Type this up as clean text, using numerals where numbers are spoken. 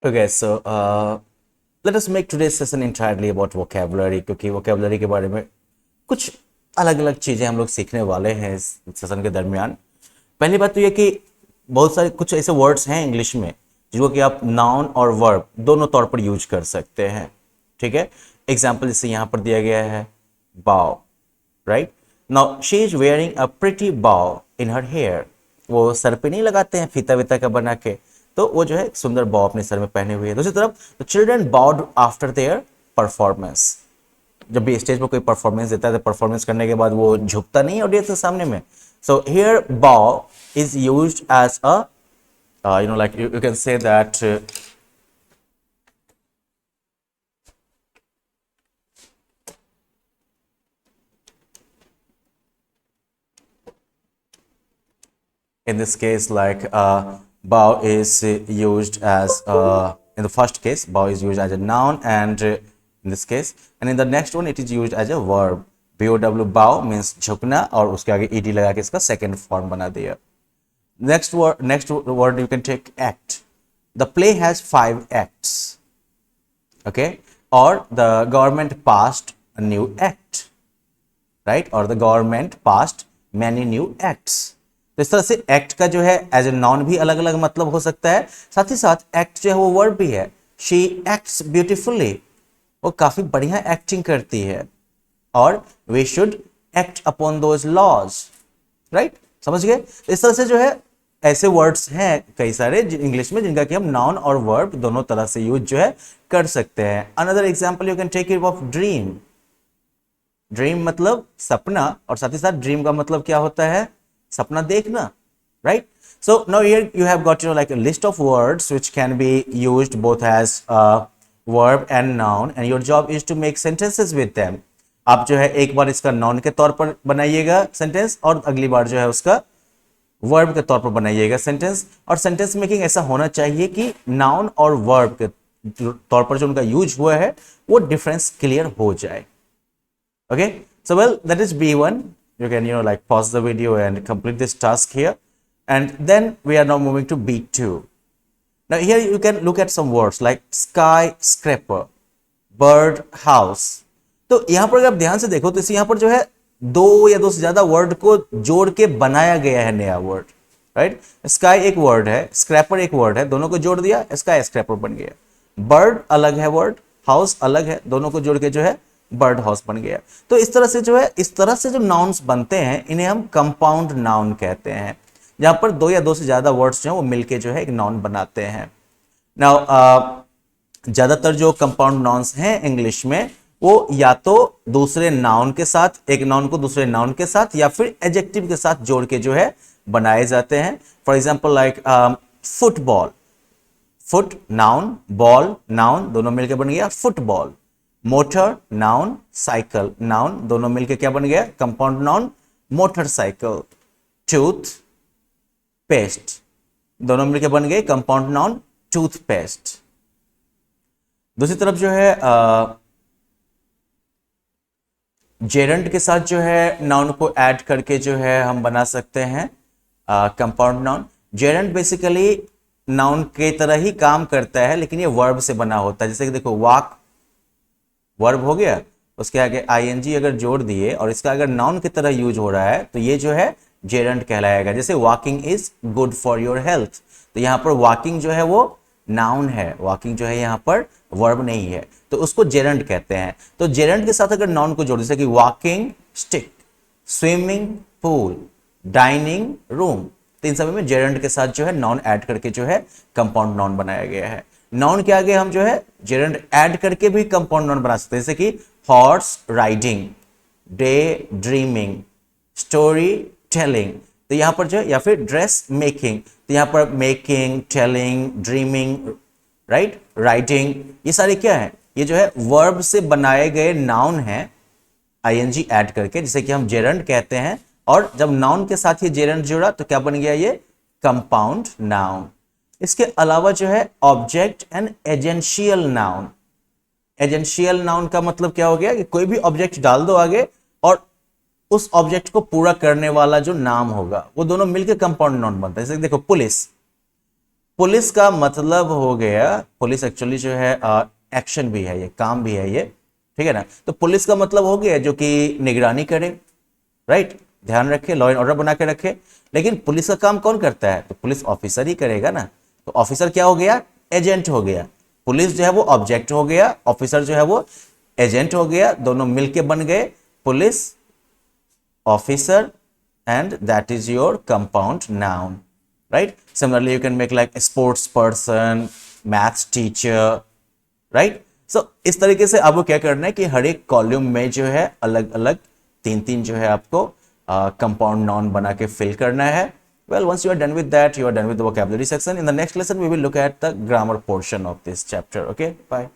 Okay, so let us make today's session entirely about vocabulary क्योंकि vocabulary के बारे में कुछ अलग अलग चीज़ें हम लोग सीखने वाले हैं इस सेशन के दरमियान। पहली बात तो ये कि बहुत सारे कुछ ऐसे वर्ड्स हैं इंग्लिश में जिनको कि आप नाउन और वर्ब दोनों तौर पर यूज कर सकते हैं। ठीक है, एग्जाम्पल जैसे यहाँ पर दिया गया है बाव, right. Now she is wearing a pretty बाव इन हर हेयर। वो सर पे नहीं लगाते हैं फीता वीता का बना के, तो वो जो है एक सुंदर बाव अपने सर में पहने हुए है। दूसरी तरफ the children bowed after their performance. जब भी स्टेज पर कोई परफॉर्मेंस देता है तो परफॉर्मेंस करने के बाद वो झुकता नहीं ऑडियंस के सामने में। So here bow is used as a like you can say that in this case like bow is used as in the first case bow is used as a noun and in this case, and in the next one it is used as a verb. bow bow means झुकना और उसके आगे ed लगा के इसका second form बना दिया। Next word you can take act. The play has 5 acts. Okay, or the government passed a new act, right? Or the government passed many new acts. तो इस तरह से एक्ट का जो है एज ए नॉन भी अलग अलग मतलब हो सकता है, साथ ही साथ एक्ट जो है वो वर्ब भी है। शी एक्ट्स ब्यूटिफुली, वो काफी बढ़िया एक्टिंग करती है। और we should act upon those laws, right. समझ गए? इस तरह से जो है ऐसे वर्ड्स हैं कई सारे इंग्लिश में जिनका कि हम नाउन और वर्ब दोनों तरह से यूज जो है कर सकते हैं। Another example you can take it of dream. Dream मतलब सपना, और साथ ही साथ ड्रीम का मतलब क्या होता है? सपना देखना, right. So now here you have got like a list of words which can be used both as verb and noun, and your job is to make sentences with them. आप जो है एक बार इसका नाउन के तौर पर बनाइएगा sentence, और अगली बार जो है उसका वर्ब के तौर पर बनाइएगा सेंटेंस। और सेंटेंस मेकिंग ऐसा होना चाहिए कि नाउन और वर्ब के तौर पर जो उनका यूज हुआ है वो डिफरेंस क्लियर हो जाए। Okay, so well, that is B1. You can like pause the video and complete this task here, and then we are now moving to B2. Now here you can look at some words like skyscraper, bird house. तो यहाँ पर अगर आप ध्यान से देखो तो यहाँ पर जो है दो या दो से ज्यादा वर्ड को जोड़ के बनाया गया है नया वर्ड, राइट। स्काई एक वर्ड है, स्क्रैपर एक वर्ड है, दोनों को जोड़ दिया, स्काई स्क्रैपर बन गया। बर्ड अलग है वर्ड, हाउस अलग है, दोनों को जोड़ के जो है बर्ड हाउस बन गया। तो इस तरह से जो है इस तरह से जो नाउन्स बनते हैं इन्हें हम कंपाउंड नाउन कहते हैं, जहां पर दो या दो से ज्यादा वर्ड्स जो है वो मिलके जो है एक नाउन बनाते हैं। नाउ ज्यादातर जो कंपाउंड नाउन्स हैं इंग्लिश में वो या तो दूसरे नाउन के साथ, एक नाउन को दूसरे नाउन के साथ, या फिर एडजेक्टिव के साथ जोड़ के जो है बनाए जाते हैं। For example like football, foot noun, ball noun, दोनों मिलकर बन गया football. Motor noun, cycle noun, दोनों मिलकर क्या बन गया? Compound noun motorcycle. Tooth paste, दोनों मिलकर बन गए कंपाउंड नाउन टूथपेस्ट। दूसरी तरफ जो है जेरंट के साथ जो है नाउन को ऐड करके जो है हम बना सकते हैं compound noun. Gerund basically noun के तरह ही काम करता है, लेकिन ये वर्ब से बना होता है। जैसे कि देखो वॉक वर्ब हो गया, उसके आगे आईएनजी अगर जोड़ दिए और इसका अगर नाउन की तरह यूज हो रहा है तो ये जो है जेरंट कहलाएगा। जैसे walking is good for your health, तो यहाँ पर वॉकिंग जो है वो नाउन है, वॉकिंग जो है यहाँ पर वर्ब नहीं है, तो उसको जेरंट कहते हैं। तो जेरंट के साथ अगर नाउन को जोड़, जैसे कि walking stick, swimming pool, dining room, तो इन सभी में जेरंट के साथ जो है नाउन ऐड करके जो है कंपाउंड नाउन बनाया गया है। नाउन के आगे हम जो है जेरंट ऐड करके भी कंपाउंड नाउन बना सकते हैं, जैसे कि horse riding, day dreaming, story telling, तो यहां पर जो है, या फिर ड्रेस मेकिंग, तो यहां पर making, telling, dreaming, right, writing, ये सारे क्या है? ये जो है वर्ब से बनाए गए नाउन हैं आईएनजी ऐड करके, जिसे कि हम जेरंट कहते हैं। और जब नाउन के साथ ये जेरंट जुड़ा तो क्या बन गया? ये कंपाउंड नाउन। इसके अलावा जो है object and essential noun. Essential noun का मतलब क्या हो गया कि कोई भी ऑब्जेक्ट डाल दो आगे और उस ऑब्जेक्ट को पूरा करने वाला जो नाम होगा वो दोनों मिलकर कंपाउंड नाउन बनता है। जैसे देखो पुलिस, पुलिस का मतलब हो गया, पुलिस एक्चुअली जो है एक्शन भी है, ये काम भी है ये, ठीक है ना। तो पुलिस का मतलब हो गया जो कि निगरानी करे, राइट, ध्यान रखे, लॉ एंड ऑर्डर बना के रखे। लेकिन पुलिस का काम कौन करता है, तो पुलिस ऑफिसर ही करेगा ना। तो ऑफिसर क्या हो गया, एजेंट हो गया। पुलिस जो है वो ऑब्जेक्ट हो गया, ऑफिसर जो है वो एजेंट हो गया, दोनों मिलके बन गए police officer, and that is your compound noun, right? Similarly you can make like a sports person, maths teacher, right? So इस तरीके से आपको क्या करना है कि हर एक कॉलम में जो है अलग अलग तीन तीन जो है आपको कंपाउंड नाउन बना के फिल करना है। Well, once you are done with that, you are done with the vocabulary section. In the next lesson we will look at the grammar portion of this chapter. Okay, bye.